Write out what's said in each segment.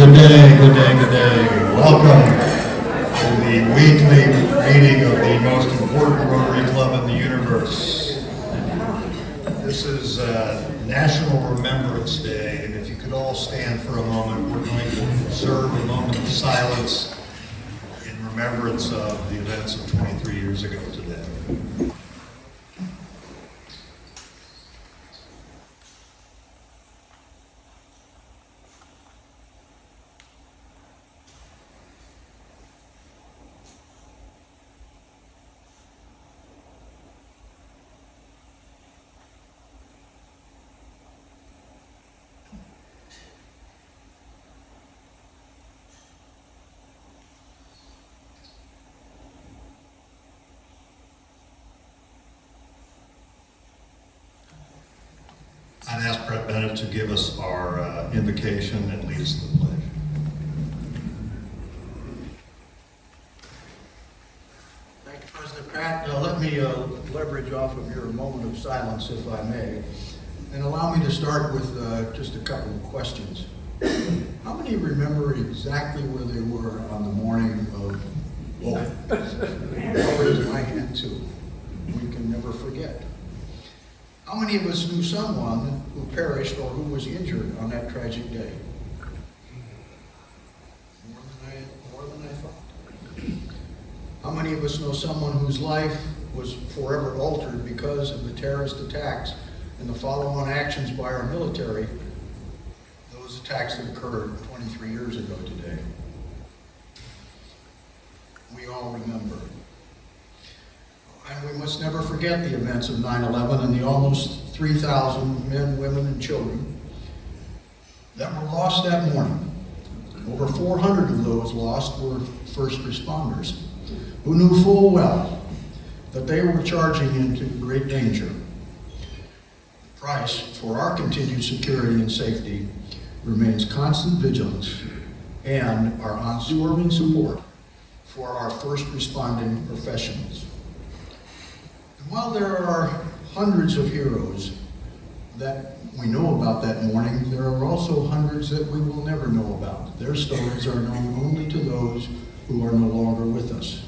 Good day, good day, good day. Welcome to the weekly meeting of the most important Rotary Club in the universe. This is National Remembrance Day, and if you could all stand for a moment, we're going to observe a moment of silence in remembrance of the events of 23 years ago today. I'd ask Brett Bennett to give us our invocation and lead us to the pledge. Thank you, President Pratt. Let me leverage off of your moment of silence, if I may, and allow me to start with just a couple of questions. How many remember exactly where they were on the morning of both? I'll raise my hand too. We can never forget. How many of us knew someone who perished or who was injured on that tragic day? More than I thought. How many of us know someone whose life was forever altered because of the terrorist attacks and the follow-on actions by our military, those attacks that occurred 23 years ago today? We all remember. And we must never forget the events of 9/11 and the almost 3,000 men, women, and children that were lost that morning. Over 400 of those lost were first responders who knew full well that they were charging into great danger. The price for our continued security and safety remains constant vigilance and our unswerving support for our first responding professionals. While there are hundreds of heroes that we know about that morning, there are also hundreds that we will never know about. Their stories are known only to those who are no longer with us.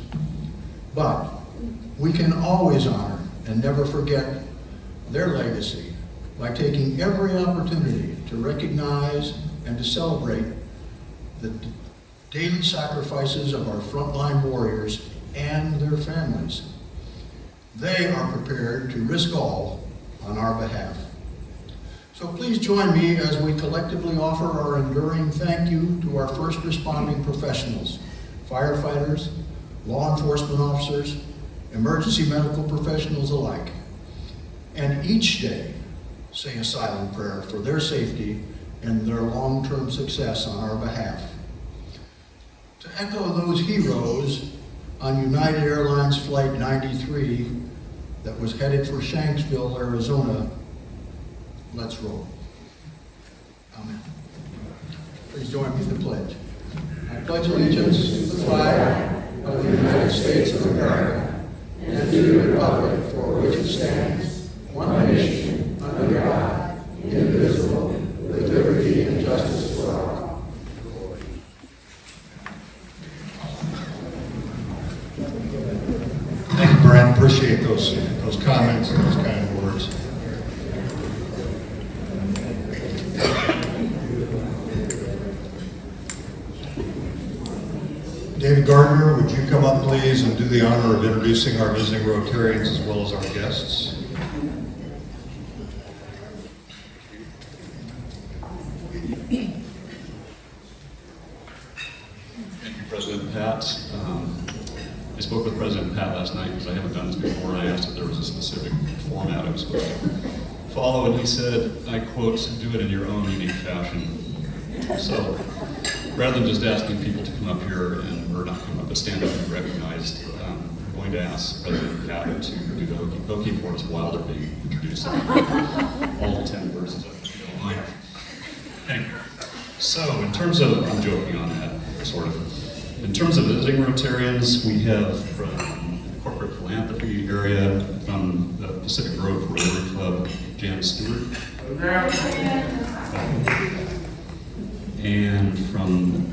But we can always honor and never forget their legacy by taking every opportunity to recognize and to celebrate the daily sacrifices of our frontline warriors and their families. They are prepared to risk all on our behalf. So please join me as we collectively offer our enduring thank you to our first responding professionals, firefighters, law enforcement officers, emergency medical professionals alike. And each day, say a silent prayer for their safety and their long-term success on our behalf. To echo those heroes on United Airlines Flight 93 that was headed for Shanksville, Arizona, let's roll. Amen. Please join me in the pledge. I pledge allegiance to the flag of the United States of America and to the republic for which it stands, one nation, under God, indivisible, with liberty and justice for all. Thank you, Brent. Appreciate those comments and those kind words. David Gardner, would you come up, please, and do the honor of introducing our visiting Rotarians as well as our guests? Thank you, President Pat. I spoke with President Pat last night because I haven't done this before, and I asked if there was a specific format I was supposed to follow, and he said, I quote, "Do it in your own unique fashion." So, rather than just asking people to come up here or not come up, but stand up and be recognized, I'm going to ask President Pat to do the hokey pokey for us while they're being introduced. All 10 verses of it, if you don't mind. Thank you. So, in terms of, I'm joking on that, sort of. In terms of visiting Rotarians, we have from the corporate philanthropy area, from the Pacific Grove Rotary Club, Jan Stewart. And from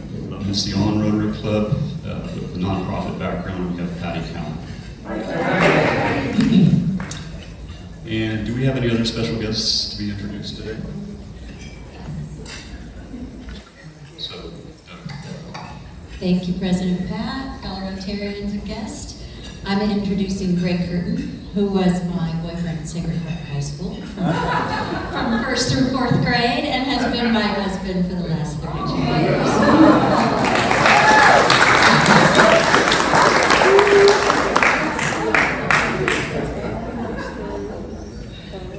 Miss Sion Rotary Club, with the nonprofit background, we have Patty Cowan. And do we have any other special guests to be introduced today? So, Thank you, President Pat, fellow Rotarians and guests. I'm introducing Greg Curtin, who was my boyfriend at Sacred Heart High School from 1st through 4th grade and has been my husband for the last 32 years.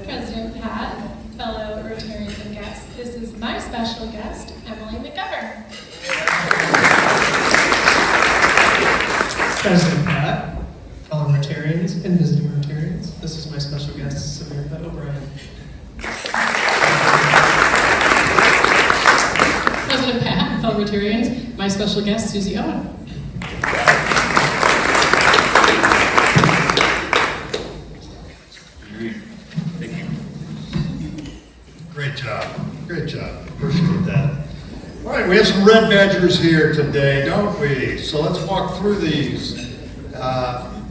President Pat, fellow Rotarians and guests, this is my special guest, Emily McGovern. President Pat, fellow Rotarians and visiting Rotarians, this is my special guest, Samantha O'Brien. President Pat, fellow Rotarians, my special guest, Susie Owen. thank you. Great job. Great job. Appreciate that. All right, we have some red badgers here today, don't we? So let's walk through these.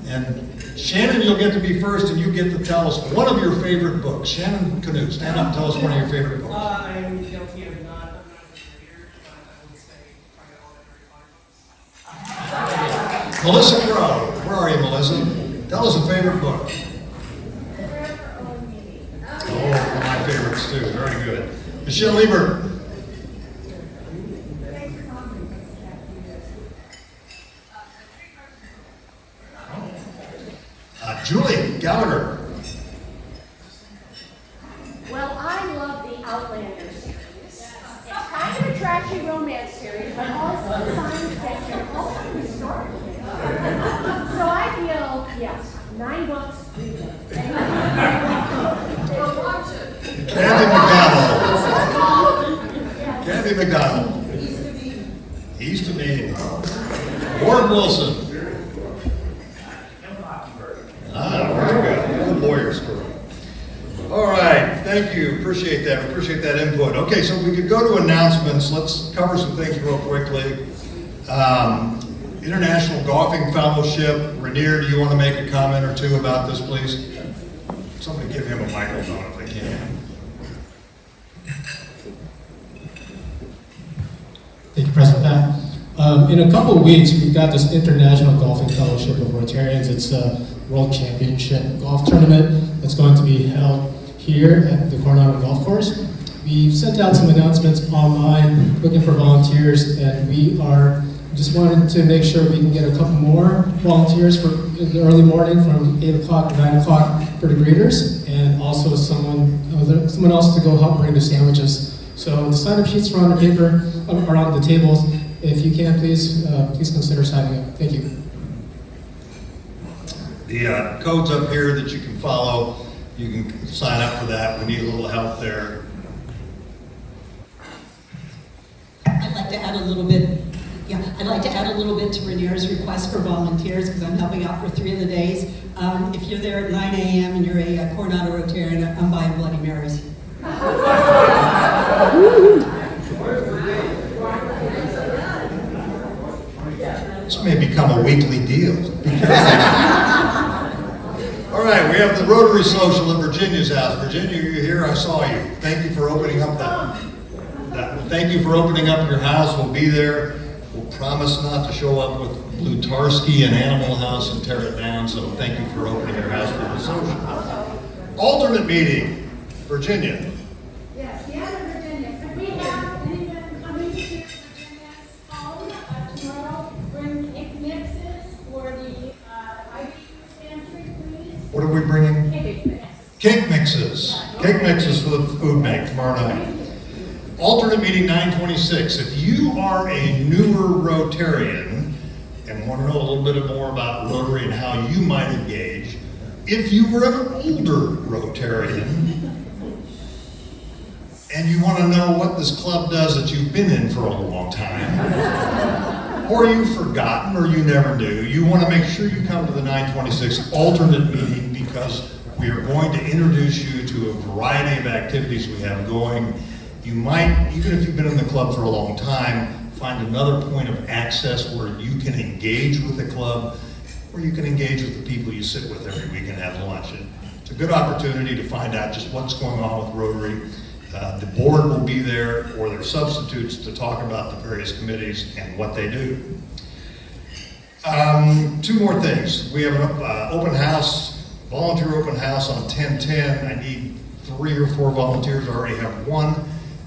And Shannon, you'll get to be first, and you get to tell us one of your favorite books. Shannon Canoe, stand up and tell us one of your favorite books. I am guilty of not a reader, but I would say probably all the Melissa Crow, where are you, Melissa? Tell us a favorite book. Oh, one of my favorites too. Very good. Michelle Liebert. Julie Gallagher. Well, I love the Outlander series. It's kind of a trashy romance series, but also science fiction, also historical. So I feel, yes, 9 books, read them. Kathy McDonald. Kathy McDonald. East of Eden. Ward Wilson. Very good. Good lawyers group. All right, thank you. Appreciate that. Appreciate that input. Okay, so we could go to announcements. Let's cover some things real quickly. International Golfing Fellowship. Rainier, do you want to make a comment or two about this, please? Somebody give him a microphone if they can. Thank you, President Pat. In a couple of weeks, we've got this International Golfing Fellowship of Rotarians. It's a World Championship golf tournament that's going to be held here at the Coronado Golf Course. We've sent out some announcements online looking for volunteers, and we are just wanted to make sure we can get a couple more volunteers for in the early morning from 8 o'clock to 9 o'clock for the greeters, and also someone else to go help bring the sandwiches. So the sign-up sheets are on the paper, are on the tables. If you can, please consider signing up. Thank you. The code's up here that you can follow. You can sign up for that. We need a little help there. I'd like to add a little bit. I'd like to add a little bit to Rainier's request for volunteers because I'm helping out for 3 of the days. If you're there at 9 a.m. and you're a Coronado Rotarian, I'm buying Bloody Marys. This may become a weekly deal. All right, we have the Rotary Social at Virginia's house. Virginia, you're here. I saw you. Thank you for opening up Thank you for opening up your house. We'll be there. We'll promise not to show up with Blutarski and Animal House and tear it down. So thank you for opening your house for the social. Alternate meeting, Virginia. Yes, the other Virginia. If we have anyone coming to Virginia's home tomorrow, bring cake mixes for the IB pantry, please. What are we bringing? Cake mix. Cake mixes. Cake mixes for the food bank tomorrow night. Alternate meeting 926. If you are a newer Rotarian and want to know a little bit more about Rotary and how you might engage, if you were an older Rotarian and you want to know what this club does that you've been in for a long time, or you've forgotten or you never knew, you want to make sure you come to the 926 alternate meeting because we are going to introduce you to a variety of activities we have going You might, even if you've been in the club for a long time, find another point of access where you can engage with the club, where you can engage with the people you sit with every week and have lunch. And it's a good opportunity to find out just what's going on with Rotary. The board will be there, or their substitutes, to talk about the various committees and what they do. Two more things. We have an open house, volunteer open house on 10/10. I need 3 or 4 volunteers. I already have one.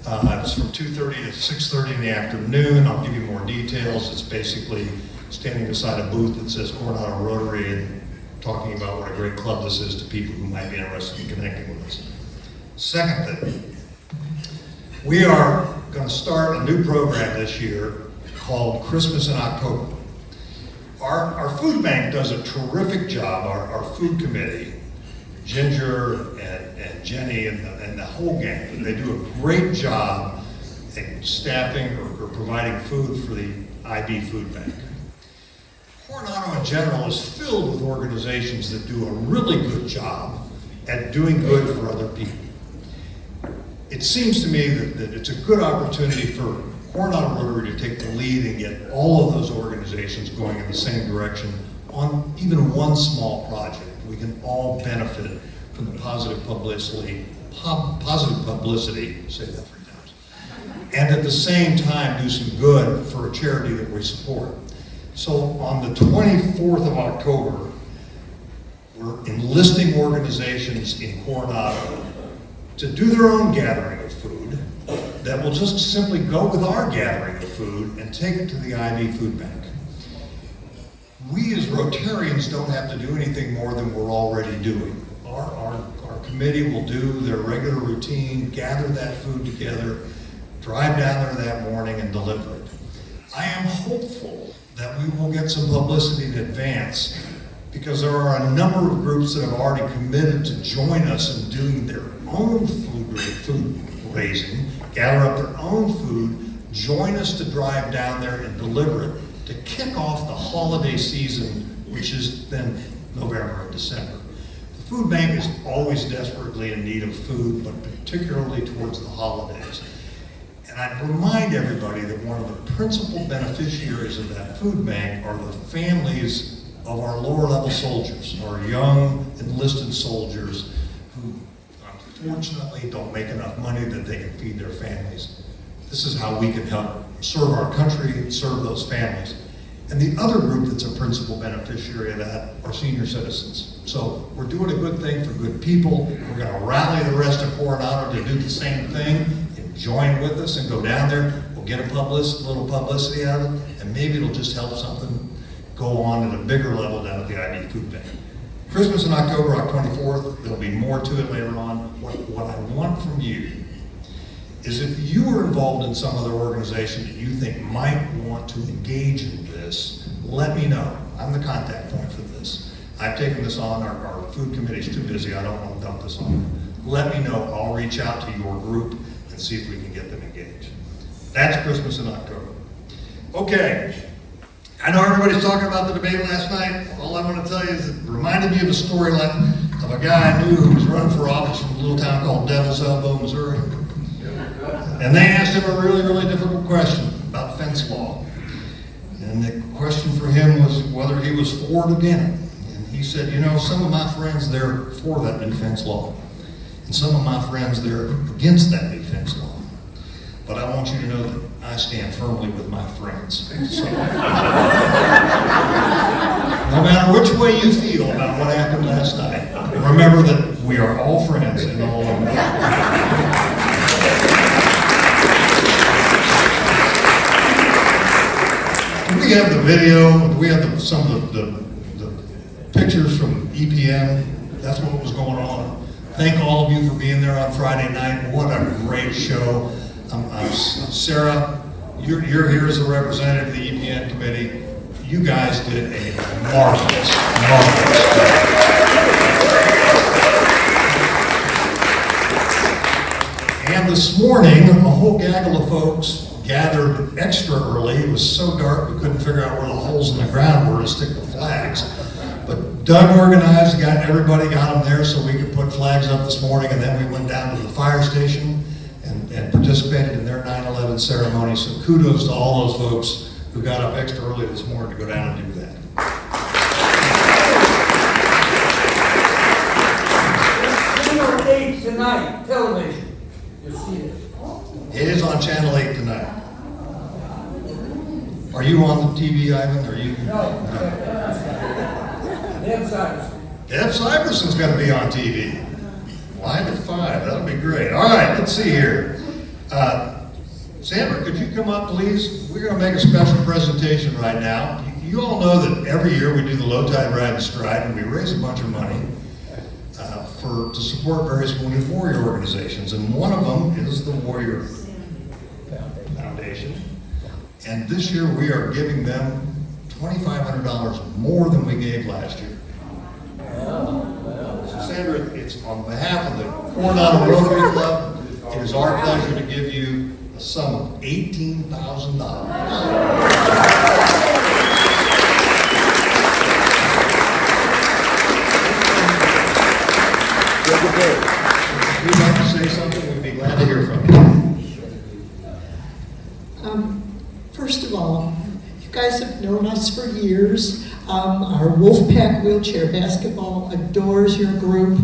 It's from 2:30 to 6:30 in the afternoon. I'll give you more details. It's basically standing beside a booth that says Coronado Rotary and talking about what a great club this is to people who might be interested in connecting with us. Second thing, we are going to start a new program this year called Christmas in October. Our food bank does a terrific job, our food committee, Ginger and Jenny and the whole gang. They do a great job at staffing or providing food for the IB food bank. Coronado in general is filled with organizations that do a really good job at doing good for other people. It seems to me that it's a good opportunity for Coronado Rotary to take the lead and get all of those organizations going in the same direction on even one small project. We can all benefit from the positive publicity, say that 3 times, and at the same time do some good for a charity that we support. So on the 24th of October, we're enlisting organizations in Coronado to do their own gathering of food that will just simply go with our gathering of food and take it to the IB food bank. We as Rotarians don't have to do anything more than we're already doing. Our committee will do their regular routine, gather that food together, drive down there that morning and deliver it. I am hopeful that we will get some publicity in advance, because there are a number of groups that have already committed to join us in doing their own food raising, gather up their own food, join us to drive down there and deliver it to kick off the holiday season, which is then November and December. The food bank is always desperately in need of food, but particularly towards the holidays. And I'd remind everybody that one of the principal beneficiaries of that food bank are the families of our lower level soldiers, our young enlisted soldiers who unfortunately don't make enough money that they can feed their families. This is how we can help serve our country, serve those families. And the other group that's a principal beneficiary of that are senior citizens. So we're doing a good thing for good people. We're going to rally the rest of Coronado to do the same thing and join with us and go down there. We'll get a little publicity out of it, and maybe it'll just help something go on at a bigger level down at the IB food bank. Christmas in October, October 24th, there'll be more to it later on. What I want from you is, if you are involved in some other organization that you think might want to engage in this, let me know. I'm the contact point for this. I've taken this on, our food committee's too busy, I don't want to dump this on you. Let me know, I'll reach out to your group and see if we can get them engaged. That's Christmas in October. Okay, I know everybody's talking about the debate last night. All I want to tell you is it reminded me of a story of a guy I knew who was running for office from a little town called Devil's Elbow, Missouri. And they asked him a really, really difficult question about fence law. And the question for him was whether he was for it again. And he said, you know, some of my friends, they're for that new fence law. And some of my friends, they're against that new fence law. But I want you to know that I stand firmly with my friends. So, no matter which way you feel about what happened last night, remember that we are all friends and all in one. We have the video, we have some of the pictures from EPM. That's what was going on. Thank all of you for being there on Friday night. What a great show. Sarah, you're here as a representative of the EPN committee. You guys did a marvelous job. And this morning, a whole gaggle of folks gathered extra early. It was so dark we couldn't figure out where the holes in the ground were to stick the flags. But Doug organized, got them there so we could put flags up this morning, and then we went down to the fire station and and participated in their 9/11 ceremony. So kudos to all those folks who got up extra early this morning to go down and do that. Channel 8 tonight, television. You see it. It is on Channel 8 tonight. Are you on the TV, Ivan? Are you? No. Deb Cyrus. Deb Syverson's going to be on TV. Live at 5. That'll be great. All right, let's see here. Sandra, could you come up, please? We're going to make a special presentation right now. You all know that every year we do the Low Tide Ride and Stride, and we raise a bunch of money to support various wounded warrior organizations, and one of them is the Warrior Foundation. And this year we are giving them $2,500 more than we gave last year. So Sandra, it's on behalf of the Coronado Rotary Club. It is our pleasure to give you a sum of $18,000. If you'd like to say something, we'd be glad to hear from you. First of all, you guys have known us for years. Our Wolfpack Wheelchair Basketball adores your group.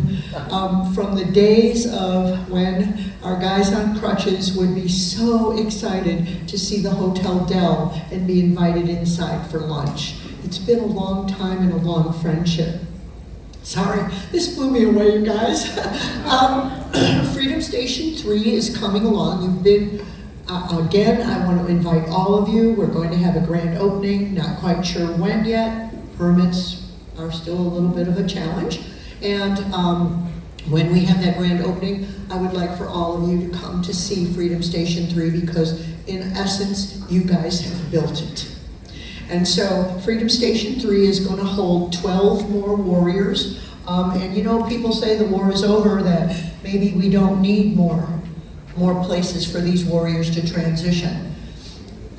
From the days of when our guys on crutches would be so excited to see the Hotel Del and be invited inside for lunch. It's been a long time and a long friendship. Sorry, this blew me away, you guys. Freedom Station 3 is coming along. You've been, again, I want to invite all of you. We're going to have a grand opening, not quite sure when yet. Permits are still a little bit of a challenge. And when we have that grand opening, I would like for all of you to come to see Freedom Station 3 because, in essence, you guys have built it. And so Freedom Station 3 is going to hold 12 more warriors. And you know, people say the war is over, that maybe we don't need more places for these warriors to transition.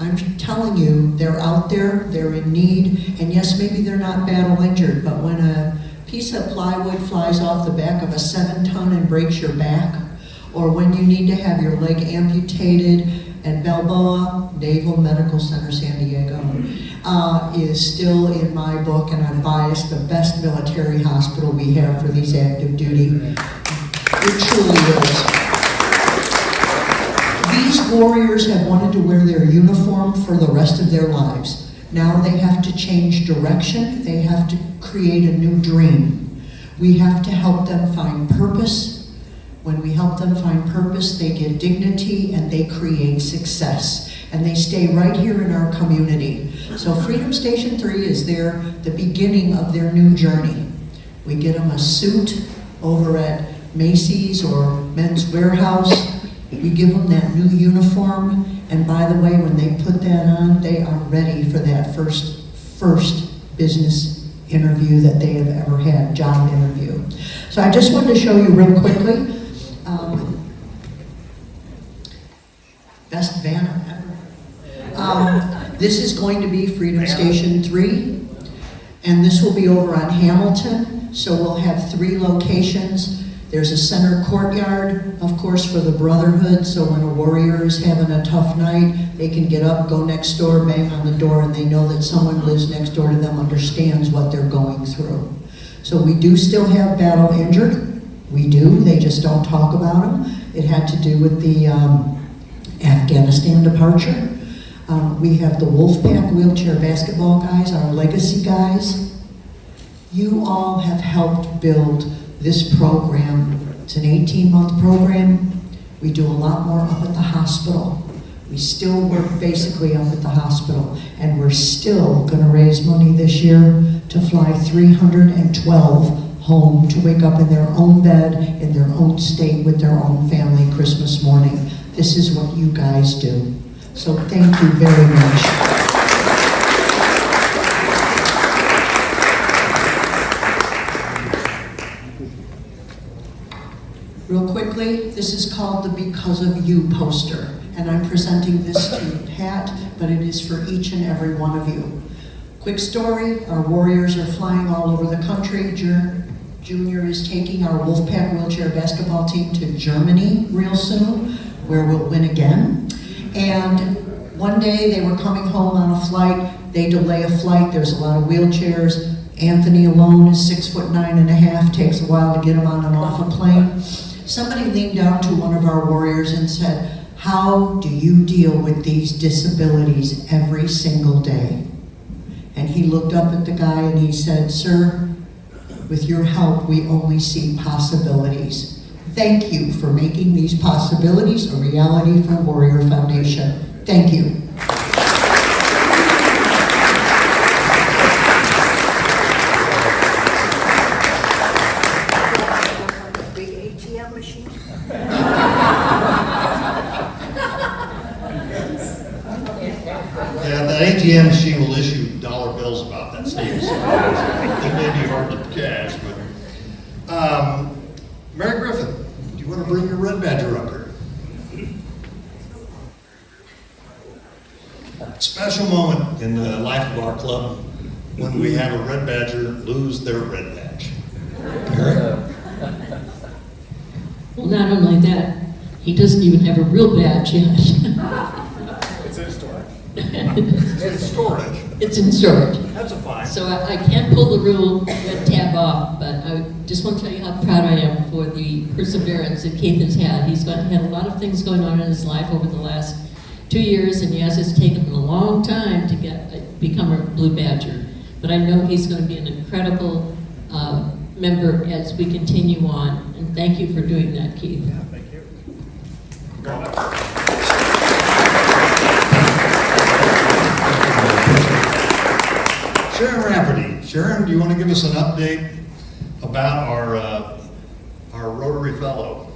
I'm telling you, they're out there, they're in need, and yes, maybe they're not battle injured, but when a piece of plywood flies off the back of a 7-ton and breaks your back, or when you need to have your leg amputated, and Balboa Naval Medical Center San Diego is still in my book, and I'm biased, the best military hospital we have for these active duty. It truly is. These warriors have wanted to wear their uniform for the rest of their lives. Now they have to change direction. They have to create a new dream. We have to help them find purpose. When we help them find purpose, they get dignity and they create success. And they stay right here in our community. So Freedom Station 3 is the beginning of their new journey. We get them a suit over at Macy's or Men's Warehouse. We give them that new uniform. And by the way, when they put that on, they are ready for that first business interview that they have ever had, job interview. So I just wanted to show you real quickly. Best banner ever. This is going to be Freedom Station 3, and this will be over on Hamilton, so we'll have 3 locations. There's a center courtyard, of course, for the Brotherhood, so when a warrior is having a tough night, they can get up, go next door, bang on the door, and they know that someone who lives next door to them understands what they're going through. So we do still have battle injured. We do, they just don't talk about them. It had to do with the Afghanistan departure. We have the Wolfpack Wheelchair Basketball guys, our legacy guys. You all have helped build this program. It's an 18-month program. We do a lot more up at the hospital. We still work basically up at the hospital, and we're still going to raise money this year to fly 312 home to wake up in their own bed, in their own state, with their own family Christmas morning. This is what you guys do. So thank you very much. Real quickly, this is called the Because of You poster, and I'm presenting this to Pat, but it is for each and every one of you. Quick story, our warriors are flying all over the country. Junior is taking our Wolfpack Wheelchair Basketball team to Germany real soon. where we'll win again. And one day they were coming home on a flight. They delay a flight. There's a lot of wheelchairs. Anthony alone is 6'9.5". Takes a while to get him on and off a plane. Somebody leaned down to one of our warriors and said, "How do you deal with these disabilities every single day?" And he looked up at the guy and he said, "Sir, with your help, we only see possibilities. Thank you for making these possibilities a reality for Warrior Foundation. Thank you." Big ATM machine. Yeah, that ATM machine will issue dollar bills about that state. So it may be hard to cash, but. Mary Griffin, do you want to bring your red badger up here? Special moment in the life of our club when we have a red badger lose their red badge. Mary? Well, not only that, he doesn't even have a real badge yet. It's in storage. It's storage. It's in storage. That's a fine. So I can't pull the red tab off, but I just want to tell you how proud I am for the perseverance that Keith has had. He's had a lot of things going on in his life over the last 2 years, and yes, it's taken him a long time to become a Blue Badger. But I know he's going to be an incredible member as we continue on, and thank you for doing that, Keith. Yeah, thank you. Sharon Rafferty. Sharon, do you want to give us an update about our Rotary Fellow?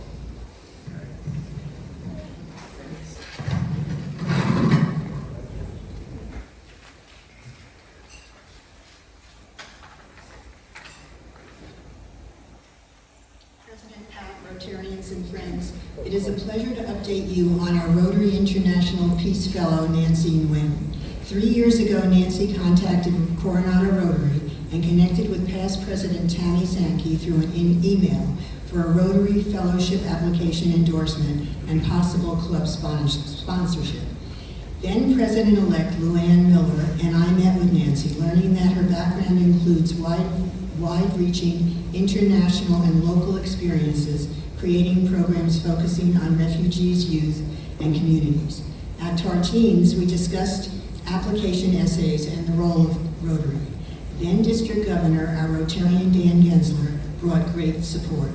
President Pat, Rotarians and friends, it is a pleasure to update you on our Rotary International Peace Fellow, Nancy Nguyen. 3 years ago, Nancy contacted Coronado Rotary and connected with past President Tammy Sankey through an email for a Rotary Fellowship application endorsement and possible club sponsorship. Then President-elect Luann Miller and I met with Nancy, learning that her background includes wide-reaching international and local experiences, creating programs focusing on refugees, youth, and communities. At Tartines, we discussed application essays and the role of Rotary. Then District Governor, our Rotarian Dan Gensler, brought great support.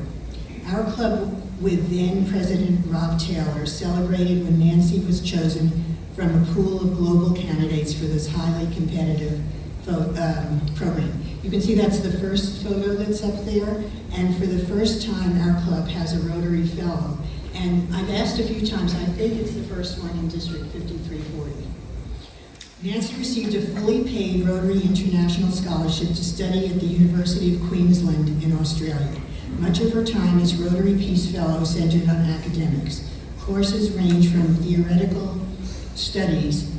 Our club, with then President Rob Taylor, celebrated when Nancy was chosen from a pool of global candidates for this highly competitive program. You can see that's the first photo that's up there, and for the first time our club has a Rotary Fellow. And I've asked a few times, I think it's the first one in District 5340. Nancy received a fully paid Rotary International Scholarship to study at the University of Queensland in Australia. Much of her time as Rotary Peace Fellow centered on academics. Courses range from theoretical studies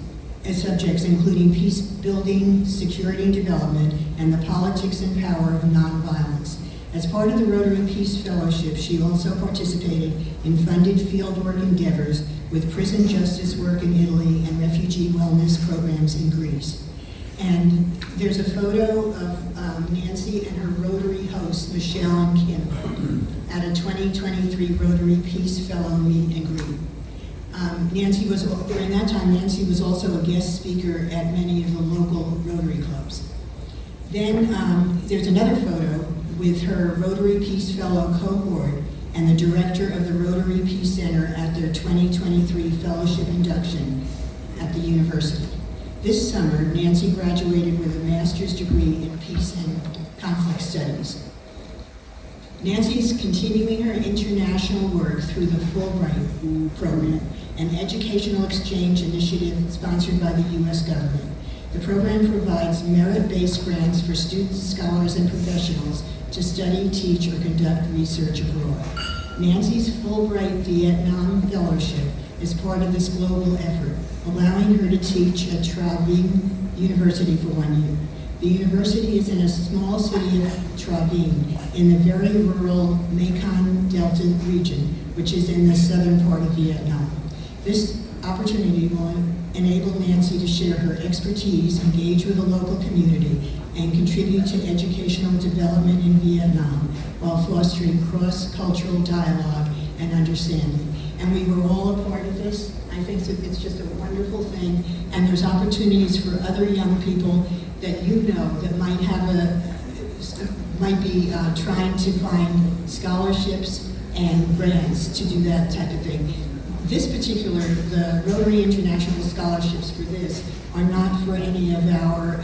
and subjects including peace building, security and development, and the politics and power of nonviolence. As part of the Rotary Peace Fellowship, she also participated in funded fieldwork endeavors with prison justice work in Italy and refugee wellness programs in Greece. And there's a photo of Nancy and her Rotary hosts, Michelle and Kim, at a 2023 Rotary Peace Fellow meet and greet. During that time, Nancy was also a guest speaker at many of the local Rotary clubs. Then there's another photo with her Rotary Peace Fellow cohort and the director of the Rotary Peace Center at their 2023 Fellowship Induction at the university. This summer, Nancy graduated with a master's degree in Peace and Conflict Studies. Nancy's continuing her international work through the Fulbright program, an educational exchange initiative sponsored by the U.S. government. The program provides merit-based grants for students, scholars, and professionals to study, teach, or conduct research abroad. Nancy's Fulbright Vietnam Fellowship is part of this global effort, allowing her to teach at Trà Vinh University for 1 year. The university is in a small city of Tra Vinh in the very rural Mekong Delta region, which is in the southern part of Vietnam. This opportunity will enable Nancy to share her expertise, engage with the local community, and contribute to educational development in Vietnam while fostering cross-cultural dialogue and understanding. And we were all a part of this. I think it's just a wonderful thing, and there's opportunities for other young people that you know that might be trying to find scholarships and grants to do that type of thing. This particular, the Rotary International Scholarships for this are not for any of our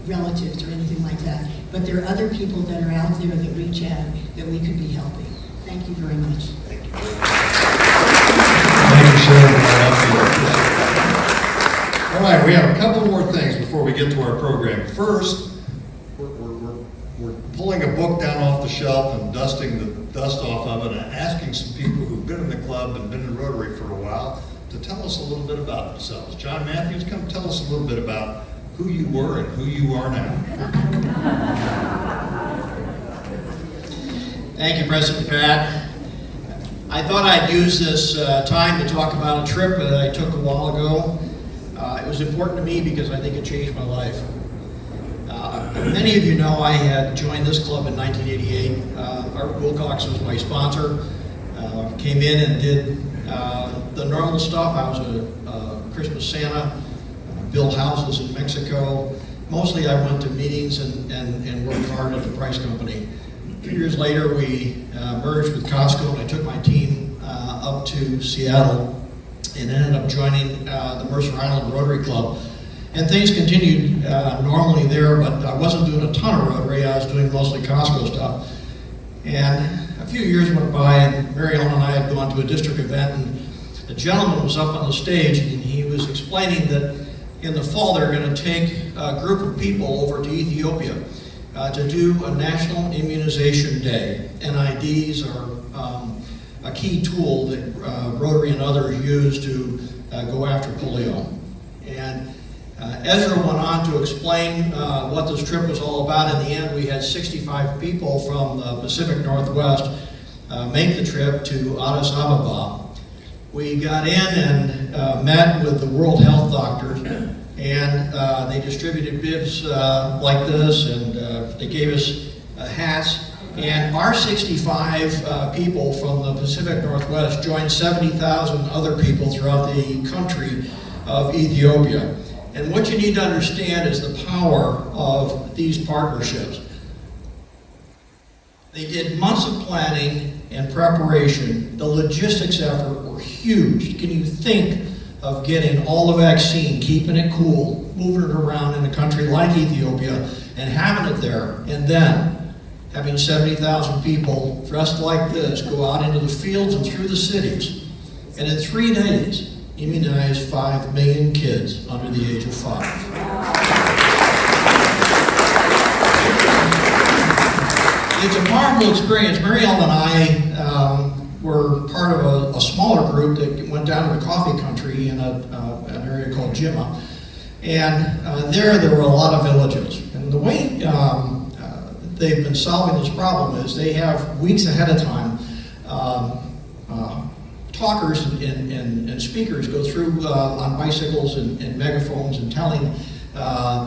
relatives or anything like that, but there are other people that are out there that reach out that we could be helping. Thank you very much. Thank you for sharing that. All right, we have a couple more things before we get to our program. First, we're pulling a book down off the shelf and dusting the dust off of it and asking some people who've been in the club and been in Rotary for a while to tell us a little bit about themselves. John Matthews, come tell us a little bit about who you were and who you are now. Thank you, President Pat. I thought I'd use this time to talk about a trip that I took a while ago. It was important to me because I think it changed my life. Many of you know I had joined this club in 1988. Art Wilcox was my sponsor. Came in and did the normal stuff. I was a Christmas Santa, built houses in Mexico. Mostly I went to meetings and worked hard at the Price Company. A few years later, we merged with Costco, and I took my team up to Seattle and ended up joining the Mercer Island Rotary Club. And things continued normally there, but I wasn't doing a ton of Rotary. I was doing mostly Costco stuff. And a few years went by, and Mary Ellen and I had gone to a district event, and a gentleman was up on the stage, and he was explaining that in the fall they're going to take a group of people over to Ethiopia to do a National Immunization Day. NIDs are a key tool that Rotary and others use to go after polio. And Ezra went on to explain what this trip was all about. In the end, we had 65 people from the Pacific Northwest make the trip to Addis Ababa. We got in and met with the World Health Doctors, and they distributed bibs like this, and they gave us hats. And our 65 people from the Pacific Northwest joined 70,000 other people throughout the country of Ethiopia. And what you need to understand is the power of these partnerships. They did months of planning and preparation. The logistics effort were huge. Can you think of getting all the vaccine, keeping it cool, moving it around in a country like Ethiopia, and having it there, and then having 70,000 people dressed like this go out into the fields and through the cities, and in 3 days, immunize 5 million kids under the age of 5. It's a powerful experience. Mary Ellen and I were part of a smaller group that went down to the coffee country in an area called Jimma. And there were a lot of villages. And the way they've been solving this problem is they have weeks ahead of time talkers and speakers go through on bicycles and megaphones and telling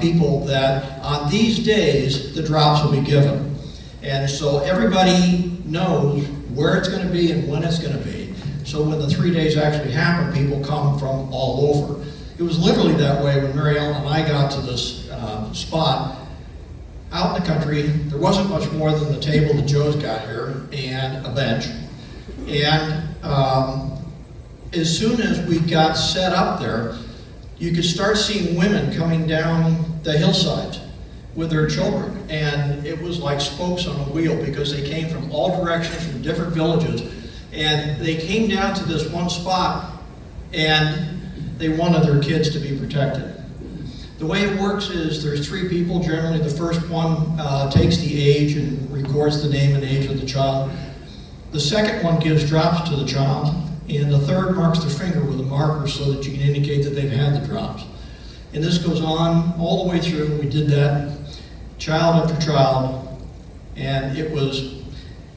people that on these days the drops will be given. And so everybody knows where it's going to be and when it's going to be. So when the 3 days actually happen, people come from all over. It was literally that way when Mary Ellen and I got to this spot. Out in the country, there wasn't much more than the table that Joe's got here and a bench. And as soon as we got set up there, you could start seeing women coming down the hillsides with their children. And it was like spokes on a wheel because they came from all directions, from different villages. And they came down to this one spot and they wanted their kids to be protected. The way it works is there's 3 people. Generally, the first one takes the age and records the name and age of the child. The second one gives drops to the child. And the third marks their finger with a marker so that you can indicate that they've had the drops. And this goes on all the way through. We did that. child after child, and it was,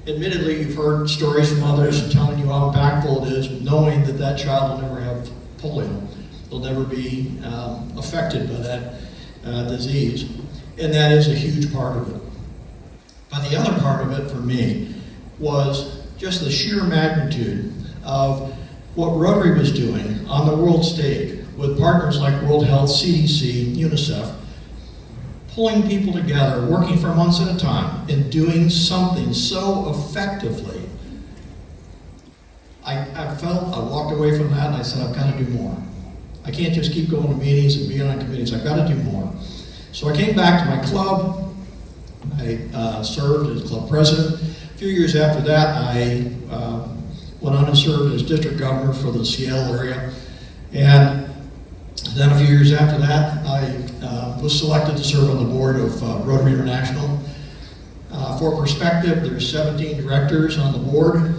admittedly, you've heard stories from others telling you how impactful it is, knowing that that child will never have polio. They'll never be affected by that disease, and that is a huge part of it. But the other part of it for me was just the sheer magnitude of what Rotary was doing on the world stage with partners like World Health, CDC, UNICEF, pulling people together, working for months at a time, and doing something so effectively. I walked away from that and I said, I've got to do more. I can't just keep going to meetings and being on committees, I've got to do more. So I came back to my club. I served as club president. A few years after that, I went on and served as district governor for the Seattle area. And then a few years after that, I was selected to serve on the board of Rotary International. For perspective, there's 17 directors on the board.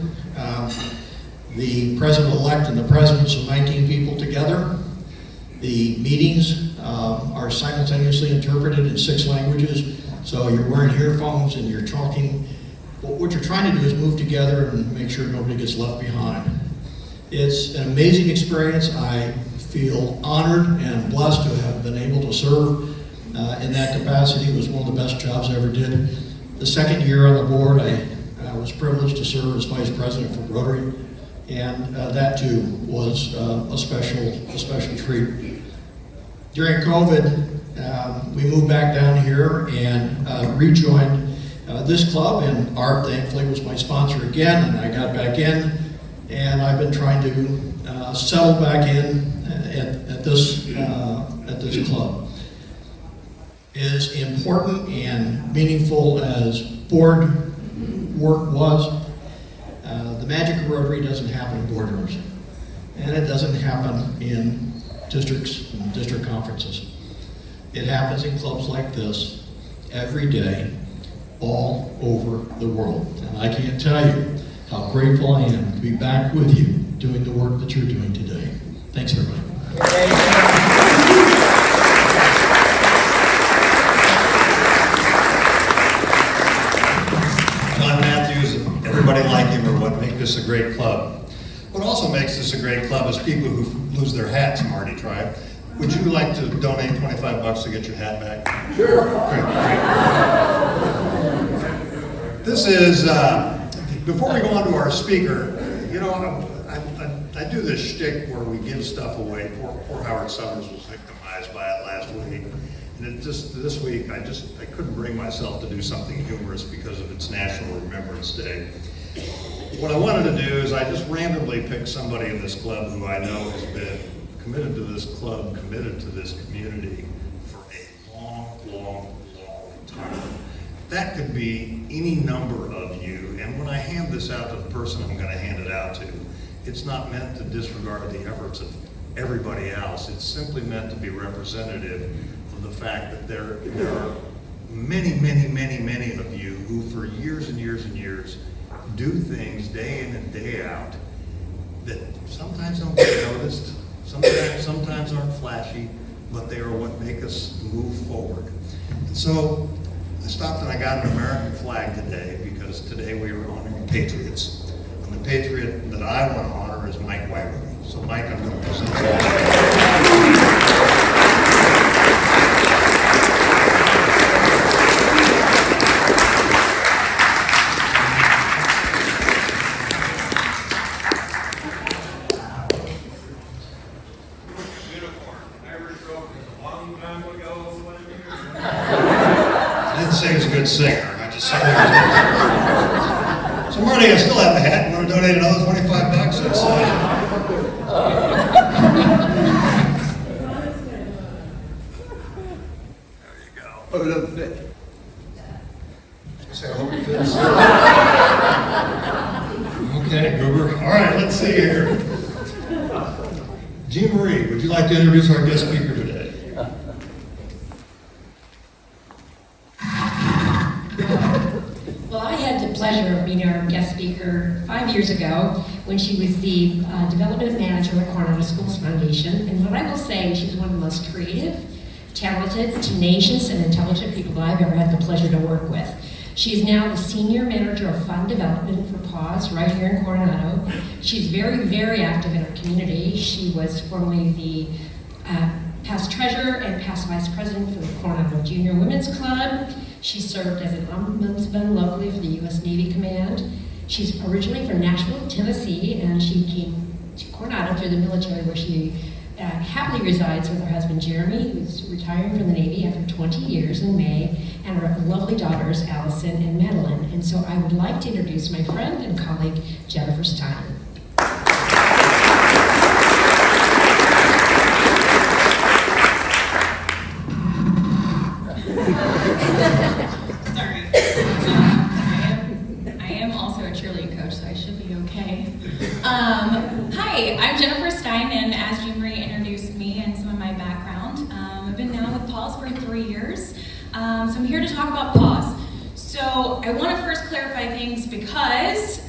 The president-elect and the presidents are 19 people together. The meetings are simultaneously interpreted in 6 languages. So you're wearing earphones and you're talking. What you're trying to do is move together and make sure nobody gets left behind. It's an amazing experience. I feel honored and blessed to have been able to serve in that capacity. It was one of the best jobs I ever did. The second year on the board, I was privileged to serve as vice president for Rotary, and that too was a special treat. During COVID, we moved back down here and rejoined this club, and Art thankfully was my sponsor again, and I got back in, and I've been trying to settle back in at this club. As important and meaningful as board work was, the magic of Rotary doesn't happen in boardrooms, and it doesn't happen in districts and district conferences. It happens in clubs like this every day, all over the world. And I can't tell you how grateful I am to be back with you doing the work that you're doing today. Thanks, everybody. John Matthews and everybody like him are what make this a great club. What also makes this a great club is people who lose their hats from Marty Tribe. Would you like to donate $25 to get your hat back? Sure. Great. This is, before we go on to our speaker, you know, I do this shtick where we give stuff away. Poor Howard Summers was victimized by it last week. And this week, I couldn't bring myself to do something humorous because of its National Remembrance Day. What I wanted to do is I just randomly picked somebody in this club who I know has been committed to this club, committed to this community for a long time. That could be any number of you, and when I hand this out to the person I'm going to hand it out to, it's not meant to disregard the efforts of everybody else. It's simply meant to be representative of the fact that there are many of you who for years and years and years do things day in and day out that sometimes don't get noticed, sometimes aren't flashy, but they are what make us move forward. And so I stopped and I got an American flag today because today we were honoring patriots. And the patriot that I want to honor is Mike Woiwode. So Mike, I'm going to present you. Say he's a good singer. I just sang it. So Marty, I still have the hat. You want to donate another $25? It's, there you go. Oh, it doesn't fit. I hope it fits. Okay, Goober. All right, let's see here. Jean Marie, would you like to introduce our guest speaker today? Well, I had the pleasure of meeting our guest speaker 5 years ago when she was the development manager at Coronado Schools Foundation. And what I will say, she's one of the most creative, talented, tenacious, and intelligent people that I've ever had the pleasure to work with. She is now the Senior Manager of Fund Development for PAWS right here in Coronado. She's very, very active in her community. She was formerly the past treasurer and past vice president for the Coronado Junior Women's Club. She served as an ombudsman locally for the U.S. Navy Command. She's originally from Nashville, Tennessee, and she came to Coronado through the military, where she happily resides with her husband Jeremy, who's retiring from the Navy after 20 years in May, and her lovely daughters Allison and Madeline. And so I would like to introduce my friend and colleague Jennifer Stein. Sorry. I am also a cheerleading coach, so I should be okay. Hi, I'm Jennifer Stein, and as Jean Marie introduced me and some of my background, I've been now with PAWS for 3 years. So I'm here to talk about PAWS. So I want to first clarify things because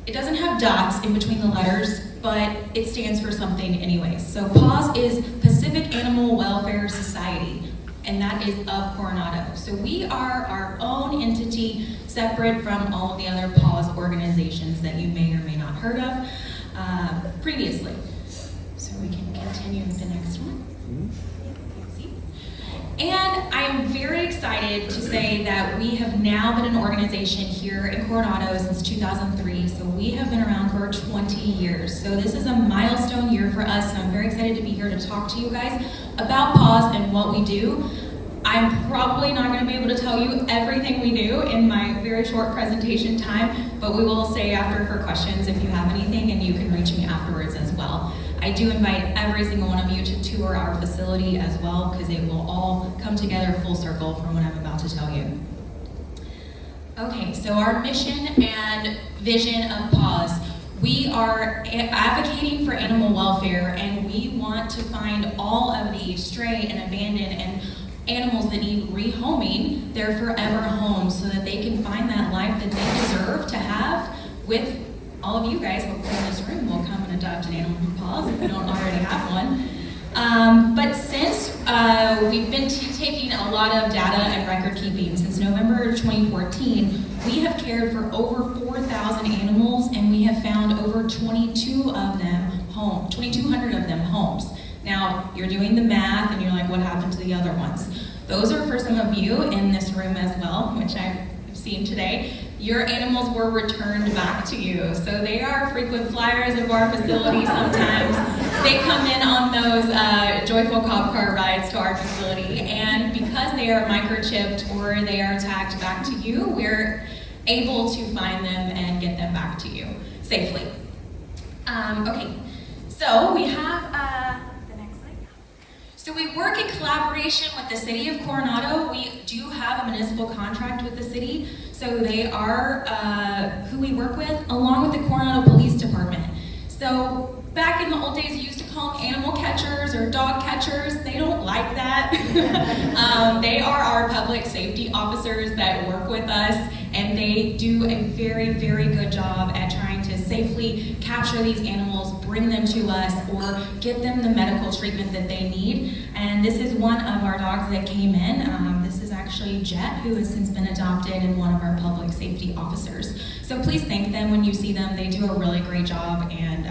it doesn't have dots in between the letters, but it stands for something anyway. So PAWS is Pacific Animal Welfare Society, and that is of Coronado. So we are our own entity, separate from all of the other PAWS organizations that you may or may not heard of previously. So we can continue with the next one. And I'm very excited to say that we have now been an organization here in Coronado since 2003, so we have been around for 20 years. So this is a milestone year for us, and I'm very excited to be here to talk to you guys about PAWS and what we do. I'm probably not going to be able to tell you everything we do in my very short presentation time, but we will stay after for questions if you have anything, and you can reach me afterwards as well. I do invite every single one of you to tour our facility as well, because it will all come together full circle from what I'm about to tell you. Okay, so our mission and vision of PAWS. We are advocating for animal welfare, and we want to find all of the stray and abandoned and animals that need rehoming their forever homes, so that they can find that life that they deserve to have with all of you guys. Hopefully in this room will come and adopt an animal from PAWS if you don't already have one. But since we've been taking a lot of data and record keeping since November 2014, we have cared for over 4,000 animals, and we have found over 2,200 of them homes. Now, you're doing the math and you're like, what happened to the other ones? Those are for some of you in this room as well, which I've seen today. Your animals were returned back to you. So they are frequent flyers of our facility sometimes. They come in on those joyful cop car rides to our facility, and because they are microchipped or they are tagged back to you, we're able to find them and get them back to you safely. Okay, so we have So we work in collaboration with the City of Coronado. We do have a municipal contract with the city, so they are who we work with, along with the Coronado Police Department. So back in the old days, you used to call them animal catchers or dog catchers. They don't like that. They are our public safety officers that work with us, and they do a very, very good job at trying to safely capture these animals, bring them to us, or get them the medical treatment that they need. And this is one of our dogs that came in. This is actually Jet, who has since been adopted and one of our public safety officers. So please thank them when you see them. They do a really great job, and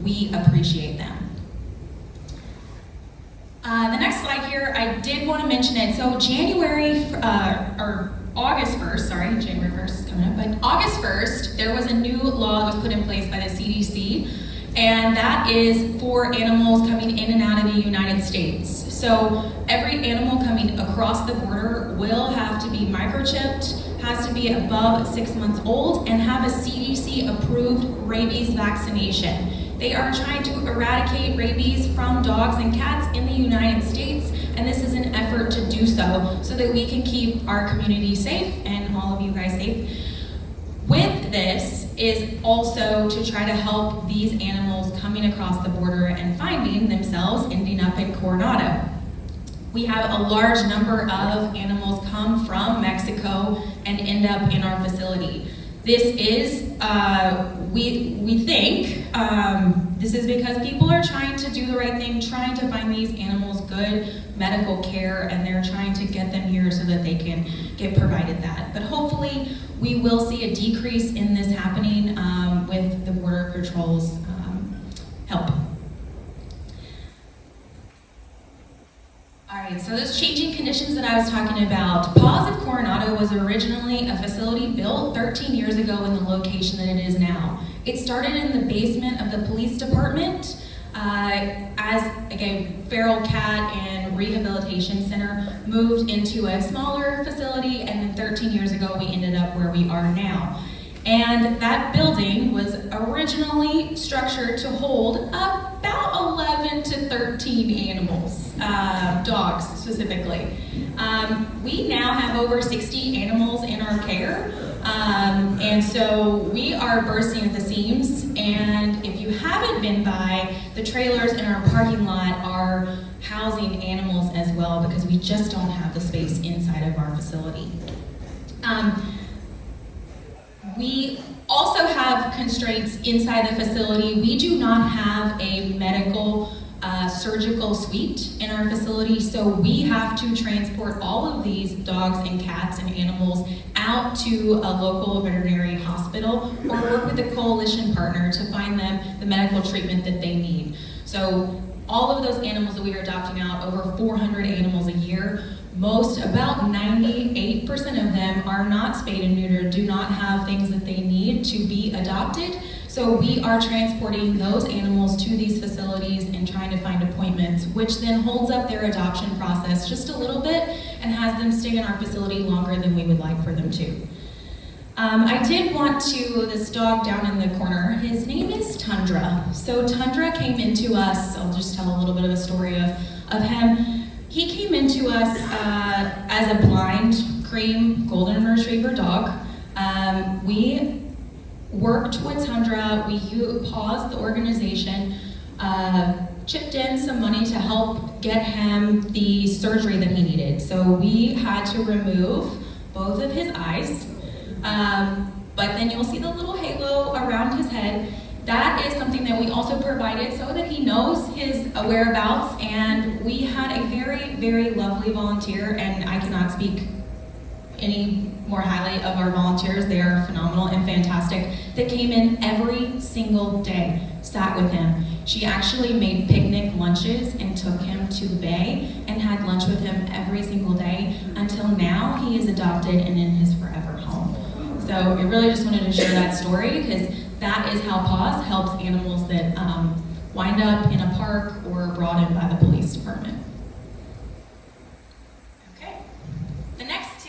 we appreciate them. The next slide here, I did want to mention it. So August 1st, sorry, January 1st is coming up, but August 1st, there was a new law that was put in place by the CDC, and that is for animals coming in and out of the United States. So every animal coming across the border will have to be microchipped, has to be above 6 months old, and have a CDC-approved rabies vaccination. They are trying to eradicate rabies from dogs and cats in the United States, and this is an effort to do so that we can keep our community safe and all of you guys safe. With this is also to try to help these animals coming across the border and finding themselves ending up in Coronado. We have a large number of animals come from Mexico and end up in our facility. This is, we think, this is because people are trying to do the right thing, trying to find these animals good good medical care, and they're trying to get them here so that they can get provided that. But hopefully, we will see a decrease in this happening with the Border Patrol's help. All right, so those changing conditions that I was talking about, PAWS of Coronado was originally a facility built 13 years ago in the location that it is now. It started in the basement of the police department as, again, Feral Cat and Rehabilitation Center moved into a smaller facility, and then 13 years ago we ended up where we are now. And that building was originally structured to hold about 11 to 13 animals, dogs specifically. We now have over 60 animals in our care, and so we are bursting at the seams. And if you haven't been by, the trailers in our parking lot are housing animals as well, because we just don't have the space inside of our facility. We also have constraints inside the facility. We do not have a medical surgical suite in our facility, so we have to transport all of these dogs and cats and animals out to a local veterinary hospital or work with a coalition partner to find them the medical treatment that they need. So all of those animals that we are adopting out, over 400 animals a year, about 98% of them are not spayed and neutered, do not have things that they need to be adopted. So we are transporting those animals to these facilities and trying to find appointments, which then holds up their adoption process just a little bit and has them stay in our facility longer than we would like for them to. I did want to, this dog down in the corner, his name is Tundra. So Tundra came into us, I'll just tell a little bit of a story of him. He came into us as a blind cream golden retriever dog. We worked with Tundra, we PAWS, the organization, chipped in some money to help get him the surgery that he needed. So we had to remove both of his eyes, but then you'll see the little halo around his head. That is something that we also provided so that he knows his whereabouts, and we had a very, very lovely volunteer, and I cannot speak any more highly of our volunteers. They are phenomenal and fantastic, that came in every single day, sat with him. She actually made picnic lunches and took him to the bay and had lunch with him every single day until now he is adopted and in his forever home. So I really just wanted to share that story, because that is how PAWS helps animals that wind up in a park or brought in by the police department. Okay, the next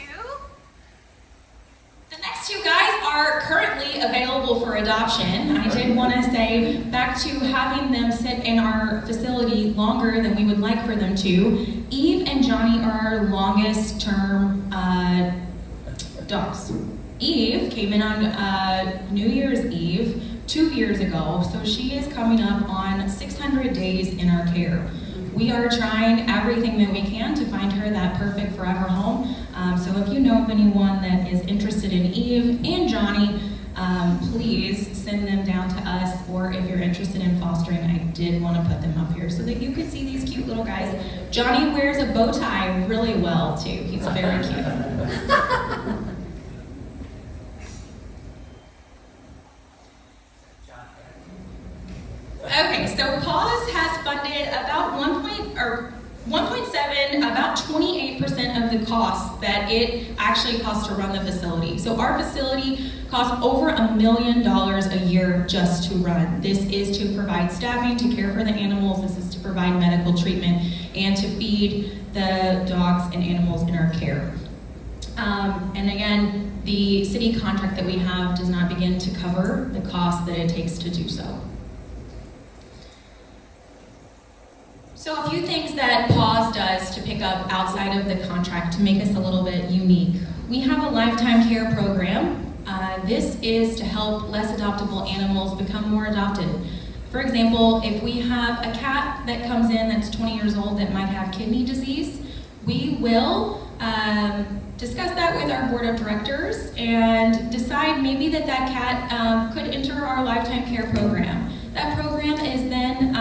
two guys are currently available for adoption. I did want to say, back to having them sit in our facility longer than we would like for them to, Eve and Johnny are our longest term dogs. Eve came in on New Year's Eve 2 years ago, so she is coming up on 600 days in our care. We are trying everything that we can to find her that perfect forever home. So if you know of anyone that is interested in Eve and Johnny, please send them down to us, or if you're interested in fostering, I did want to put them up here so that you could see these cute little guys. Johnny wears a bow tie really well too. He's very cute. Okay, so PAWS has funded about 1.7, about 28% of the costs that it actually costs to run the facility. So our facility costs over $1 million a year just to run. This is to provide staffing, to care for the animals. This is to provide medical treatment and to feed the dogs and animals in our care. And again, the city contract that we have does not begin to cover the cost that it takes to do so. So a few things that PAWS does to pick up outside of the contract to make us a little bit unique. We have a lifetime care program. This is to help less adoptable animals become more adopted. For example, if we have a cat that comes in that's 20 years old that might have kidney disease, we will discuss that with our board of directors and decide maybe that cat could enter our lifetime care program. That program is then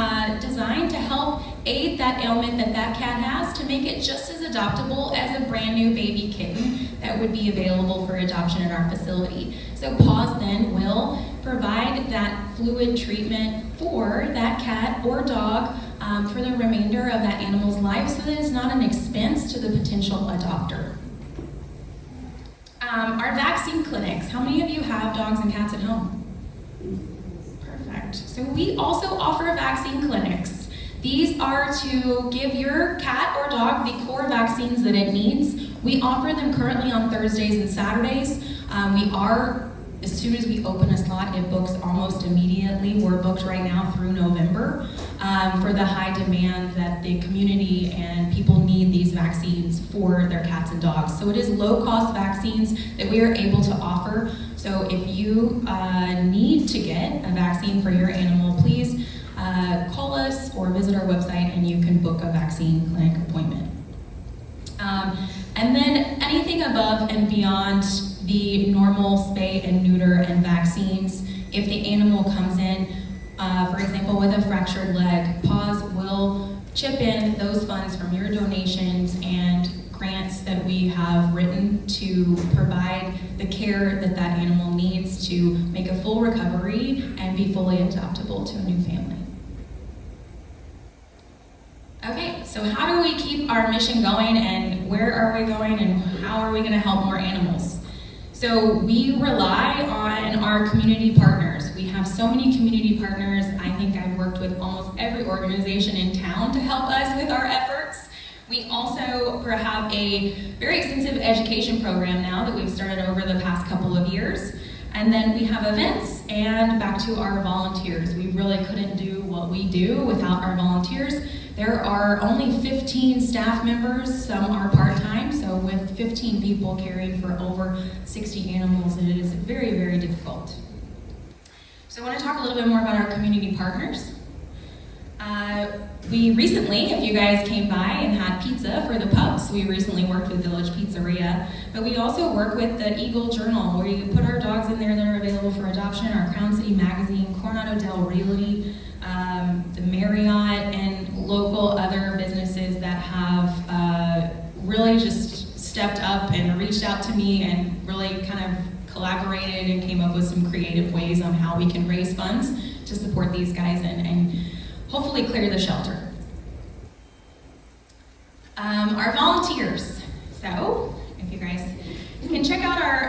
designed to help aid that ailment that that cat has to make it just as adoptable as a brand new baby kitten that would be available for adoption at our facility. So PAWS then will provide that fluid treatment for that cat or dog for the remainder of that animal's life so that it's not an expense to the potential adopter. Our vaccine clinics, how many of you have dogs and cats at home? Perfect. So we also offer vaccine clinics. These are to give your cat or dog the core vaccines that it needs. We offer them currently on Thursdays and Saturdays. As soon as we open a slot, it books almost immediately. We're booked right now through November for the high demand that the community and people need these vaccines for their cats and dogs. So it is low-cost vaccines that we are able to offer. So if you need to get a vaccine for your animal, please call us or visit our website and you can book a vaccine clinic appointment. And then anything above and beyond the normal spay and neuter and vaccines, if the animal comes in, for example, with a fractured leg, PAWS will chip in those funds from your donations and grants that we have written to provide the care that that animal needs to make a full recovery and be fully adoptable to a new family. Okay, so how do we keep our mission going and where are we going and how are we going to help more animals? So we rely on our community partners. We have so many community partners. I think I've worked with almost every organization in town to help us with our efforts. We also have a very extensive education program now that we've started over the past couple of years. And then we have events and back to our volunteers. We really couldn't do what we do without our volunteers. There are only 15 staff members, some are part-time, so with 15 people caring for over 60 animals, it is very, very difficult. So I want to talk a little bit more about our community partners. We recently, if you guys came by and had pizza for the pups, we recently worked with Village Pizzeria, but we also work with the Eagle Journal, where you put our dogs in there that are available for adoption, our Crown City Magazine, Coronado Del Realty, the Marriott, and local other businesses that have really just stepped up and reached out to me and really kind of collaborated and came up with some creative ways on how we can raise funds to support these guys and hopefully clear the shelter. Our volunteers. So, if you guys can check out our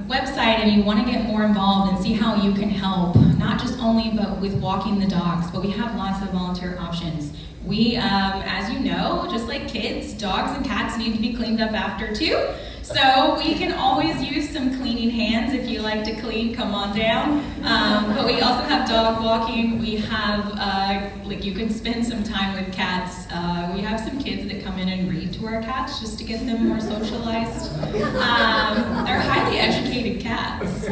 website and you want to get more involved and see how you can help, not just only but with walking the dogs, but we have lots of volunteer options. We, as you know, just like kids, dogs and cats need to be cleaned up after too. So we can always use some cleaning hands. If you like to clean, come on down. But we also have dog walking. We have, like you can spend some time with cats. We have some kids that come in and read to our cats just to get them more socialized. They're highly educated cats.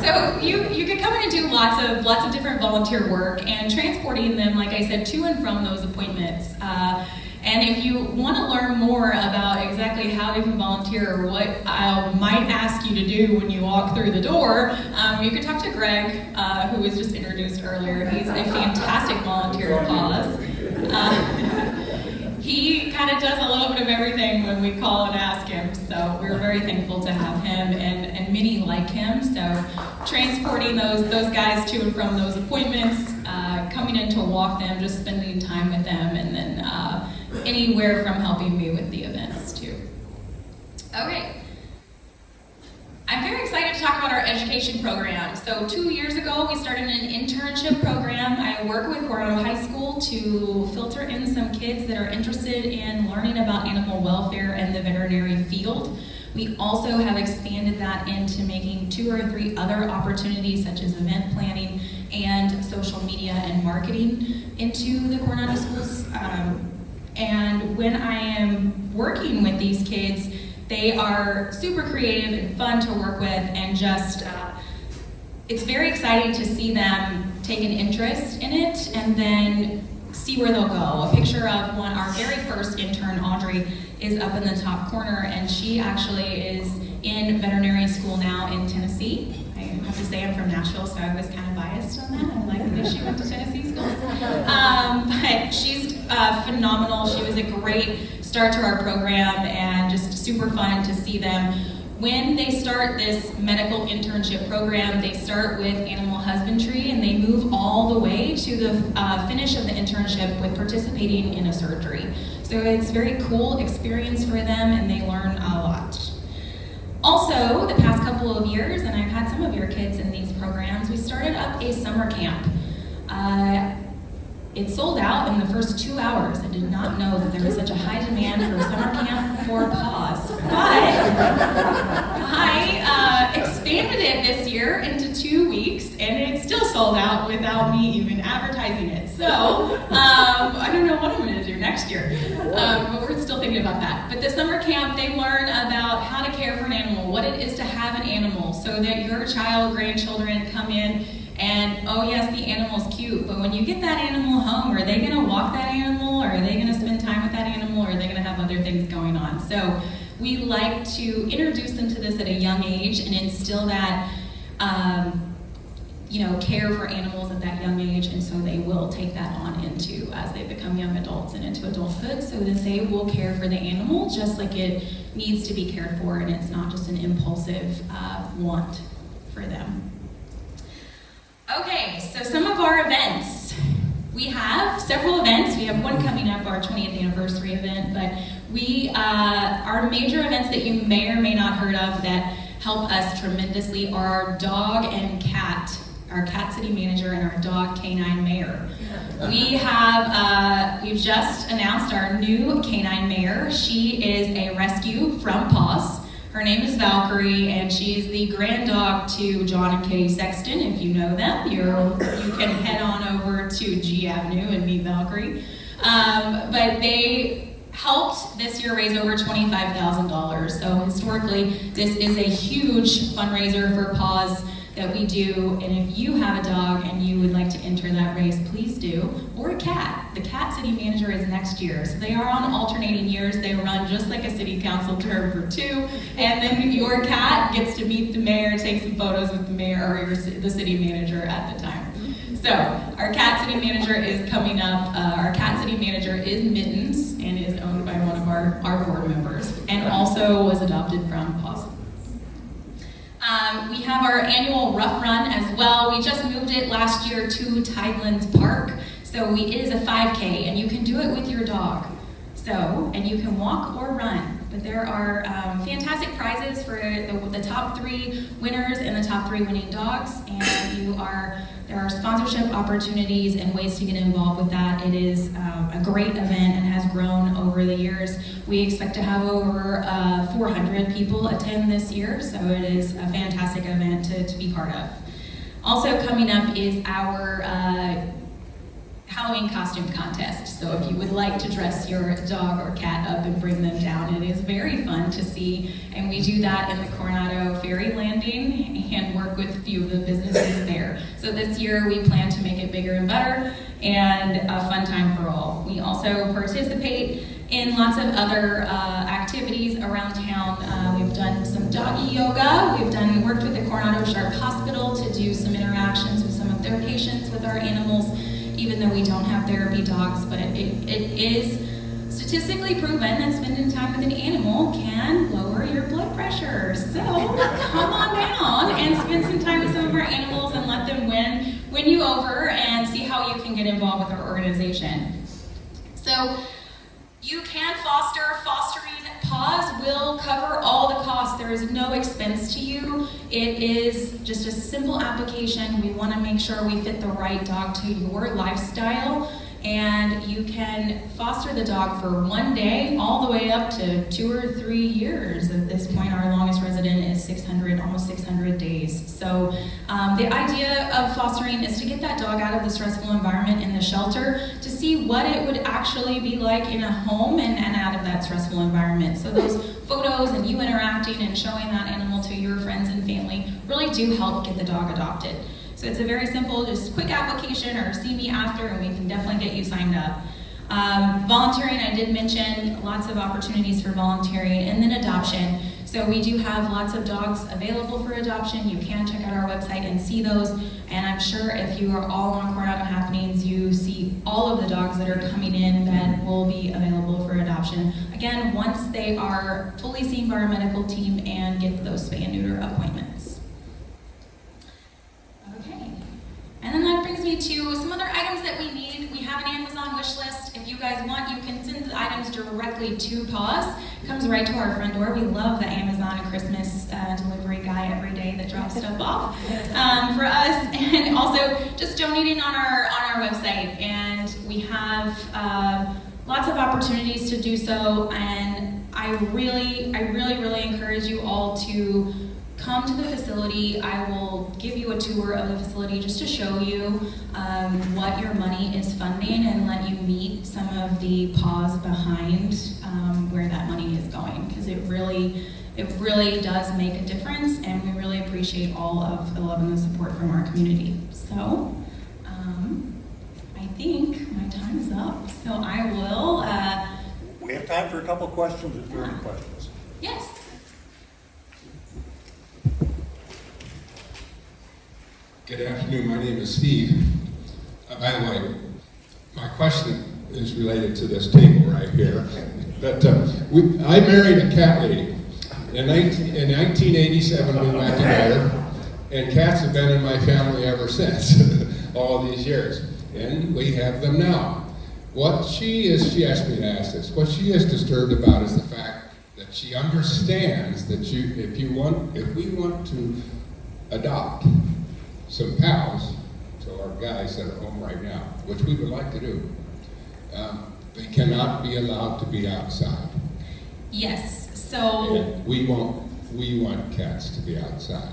So you can come in and do lots of different volunteer work and transporting them, like I said, to and from those appointments. And if you want to learn more about exactly how you can volunteer or what I might ask you to do when you walk through the door, you can talk to Greg, who was just introduced earlier. He's a fantastic volunteer at PAWS. He kind of does a little bit of everything when we call and ask him, so we're very thankful to have him and many like him. So transporting those guys to and from those appointments, coming in to walk them, just spending time with them, and then anywhere from helping me with the events too. Okay. I'm very excited to talk about our education program. So 2 years ago, we started an internship program. I work with Coronado High School to filter in some kids that are interested in learning about animal welfare and the veterinary field. We also have expanded that into making 2 or 3 other opportunities, such as event planning and social media and marketing into the Coronado schools. And when I am working with these kids, they are super creative and fun to work with, and just, it's very exciting to see them take an interest in it and then see where they'll go. A picture of our very first intern, Audrey, is up in the top corner, and she actually is in veterinary school now in Tennessee. I have to say I'm from Nashville, so I was kind of biased on that. I like that she went to Tennessee schools. But she's phenomenal. She was a great start to our program and just super fun to see them. When they start this medical internship program, they start with animal husbandry and they move all the way to the finish of the internship with participating in a surgery. So it's a very cool experience for them and they learn a lot. Also, the past couple of years, and I've had some of your kids in these programs, we started up a summer camp. It sold out in the first 2 hours. I did not know that there was such a high demand for summer camp for PAWS. But I expanded it this year into 2 weeks, and it still sold out without me even advertising it. So I don't know what I'm going to do next year, but we're still thinking about that. But the summer camp, they learn about how to care for an animal, what it is to have an animal, so that your child, grandchildren come in and, oh yes, the animal's cute, but when you get that animal home, are they gonna walk that animal, or are they gonna spend time with that animal, or are they gonna have other things going on? So we like to introduce them to this at a young age and instill that, care for animals at that young age, and so they will take that on into, as they become young adults and into adulthood, so that they will care for the animal just like it needs to be cared for, and it's not just an impulsive want for them. Okay, so some of our events. We have several events. We have one coming up, our 20th anniversary event, but our major events that you may or may not heard of that help us tremendously are our dog and cat, our cat city manager and our dog canine mayor. We've just announced our new canine mayor. She is a rescue from PAWS. Her name is Valkyrie, and she's the grand dog to John and Katie Sexton. If you know them, you can head on over to G Avenue and meet Valkyrie. But they helped this year raise over $25,000. So historically, this is a huge fundraiser for PAWS that we do, and if you have a dog and you would like to enter that race, please do, or a cat. The cat city manager is next year, so they are on alternating years. They run just like a city council term for 2, and then your cat gets to meet the mayor, take some photos with the mayor or the city manager at the time. So our cat city manager is coming up. Our cat city manager is Mittens and is owned by one of our board members, and also was adopted from PAWS. We have our annual Rough Run as well. We just moved it last year to Tidelands Park. So it is a 5K, and you can do it with your dog. And you can walk or run. But there are fantastic prizes for the top 3 winners and the top 3 winning dogs. And there are sponsorship opportunities and ways to get involved with that. It is a great event and has grown over the years. We expect to have over 400 people attend this year, so it is a fantastic event to be part of. Also coming up is our Halloween costume contest. So if you would like to dress your dog or cat up and bring them down, it is very fun to see. And we do that in the Coronado Ferry Landing and work with a few of the businesses there. So this year we plan to make it bigger and better and a fun time for all. We also participate in lots of other activities around town. We've done some doggy yoga. We've worked with the Coronado Sharp Hospital to do some interactions with some of their patients with our animals, even though we don't have therapy dogs, but it is statistically proven that spending time with an animal can lower your blood pressure. So come on down and spend some time with some of our animals and let them win you over and see how you can get involved with our organization. So you can foster. Fostering PAWS will cover all the costs. There is no expense to you. It is just a simple application. We want to make sure we fit the right dog to your lifestyle, and you can foster the dog for 1 day all the way up to 2 or 3 years. At this point, our longest resident is almost 600 days. So the idea of fostering is to get that dog out of the stressful environment in the shelter to see what it would actually be like in a home and out of that stressful environment. So those photos and you interacting and showing that animal to your friends and family really do help get the dog adopted. So it's a very simple, just quick application, or see me after and we can definitely get you signed up. Volunteering, I did mention lots of opportunities for volunteering, and then adoption. So we do have lots of dogs available for adoption. You can check out our website and see those. And I'm sure if you are all on Coronado Happenings, you see all of the dogs that are coming in that will be available for adoption. Again, once they are fully seen by our medical team and get those spay and neuter appointments. Okay. And then that brings me to some other items that we need. We have an Amazon wish list. If you guys want, you can send the items directly to PAWS. It comes right to our front door. We love the Amazon Christmas delivery guy every day that drops stuff off for us. And also just donating on our website. And we have lots of opportunities to do so. And I really encourage you all to come to the facility. I will give you a tour of the facility just to show you what your money is funding and let you meet some of the PAWS behind where that money is going, because it really does make a difference, and we really appreciate all of the love and the support from our community. So I think my time is up, so I will. We have time for a couple questions if there are any questions. Yes. Good afternoon, my name is Steve. By the way, my question is related to this table right here. But I married a cat lady. In 1987 we went together, and cats have been in my family ever since, all these years. And we have them now. She asked me to ask this, what she is disturbed about is the fact that she understands that if we want to adopt some PAWS, so our guys that are home right now, which we would like to do, they cannot be allowed to be outside. Yes, so... And we want cats to be outside.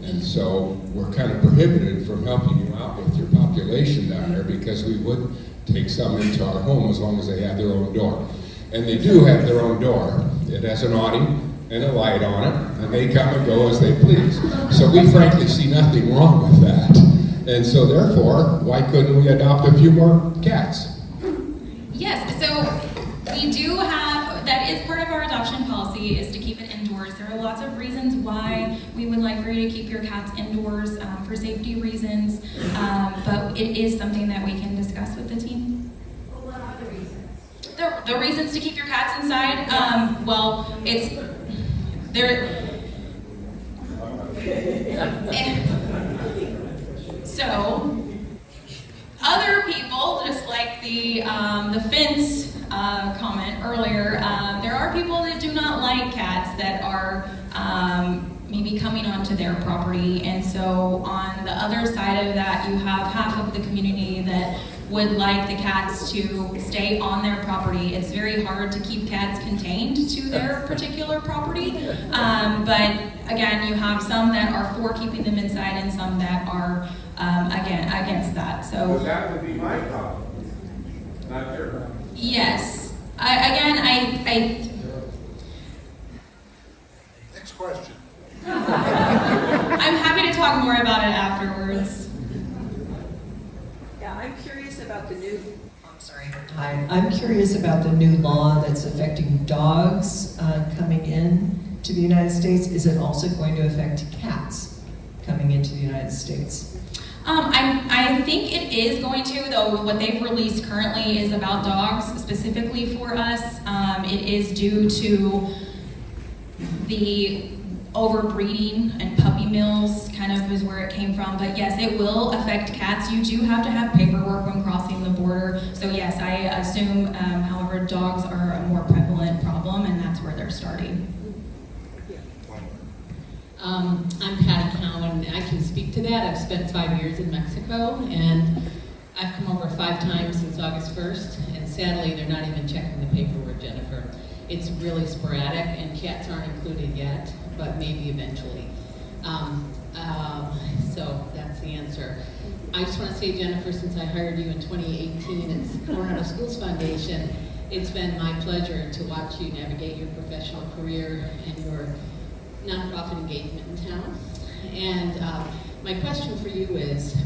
And so we're kind of prohibited from helping you out with your population down there, because we would take some into our home as long as they have their own door. And they do have their own door. It has an awning and a light on it, and they come and go as they please. So we frankly see nothing wrong with that. And so therefore, why couldn't we adopt a few more cats? Yes, so we do have, that is part of our adoption policy, is to keep it indoors. There are lots of reasons why we would like for you to keep your cats indoors for safety reasons, but it is something that we can discuss with the team. Well, what are the reasons? The reasons to keep your cats inside, well, it's, so, other people, just like the fence comment earlier, there are people that do not like cats that are maybe coming onto their property, and so on the other side of that, you have half of the community that would like the cats to stay on their property. It's very hard to keep cats contained to their particular property, but again, you have some that are for keeping them inside and some that are against that. So that would be my problem, not your problem. Yes. Next question. I'm happy to talk more about it afterwards. Yeah, I'm curious about the new. Hi, I'm curious about the new law that's affecting dogs coming in to the United States. Is it also going to affect cats coming into the United States? I think it is going to, though what they've released currently is about dogs specifically for us. It is due to the overbreeding and puppy mills kind of is where it came from. But yes, it will affect cats. You do have to have paperwork when crossing the border. So yes, I assume, however, dogs are a more prevalent problem, and that's where they're starting. I'm Patty Cowan. I can speak to that. I've spent 5 years in Mexico, and I've come over 5 times since August 1st, and sadly, they're not even checking the paperwork, Jennifer. It's really sporadic, and cats aren't included yet, but maybe eventually. So that's the answer. I just want to say, Jennifer, since I hired you in 2018 at Coronado Schools Foundation, it's been my pleasure to watch you navigate your professional career and your nonprofit engagement in town. And my question for you is,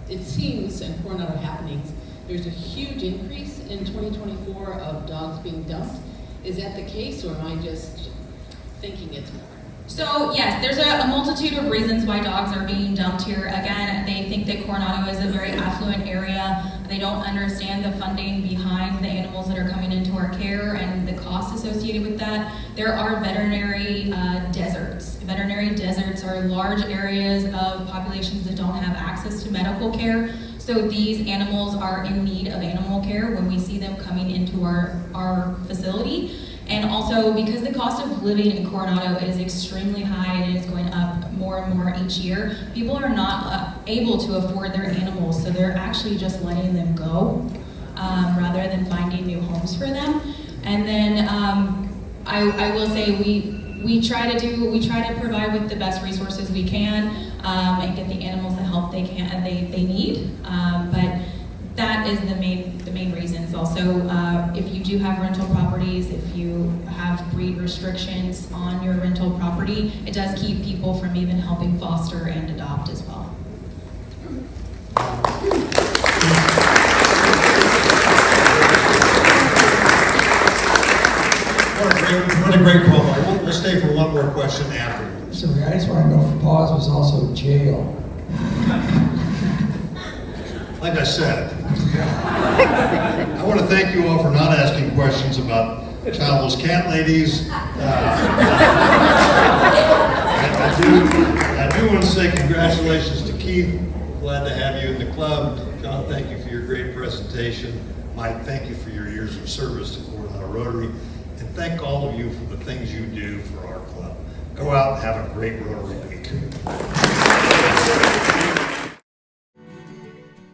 it seems in Coronado Happenings, there's a huge increase in 2024 of dogs being dumped. Is that the case, or am I just thinking it's more? So yes, there's a multitude of reasons why dogs are being dumped here. Again, they think that Coronado is a very affluent area. They don't understand the funding behind the animals that are coming into our care and the costs associated with that. There are veterinary deserts. Veterinary deserts are large areas of populations that don't have access to medical care. So these animals are in need of animal care when we see them coming into our facility. And also because the cost of living in Coronado is extremely high and it is going up more and more each year, people are not able to afford their animals, so they're actually just letting them go rather than finding new homes for them. And then I will say we try to provide with the best resources we can and get the animals the help they need. But that is the main reasons. Also, if you do have rental properties, if you have breed restrictions on your rental property, it does keep people from even helping foster and adopt as well. What a great promo. We'll stay for one more question after. So I just want to know if PAWS was also jail. Like I said, I want to thank you all for not asking questions about childless cat ladies. I do want to say congratulations to Keith. Glad to have you in the club. John, thank you for your great presentation. Mike, thank you for your years of service to Coronado Rotary. And thank all of you for the things you do for our club. Go out and have a great Rotary week.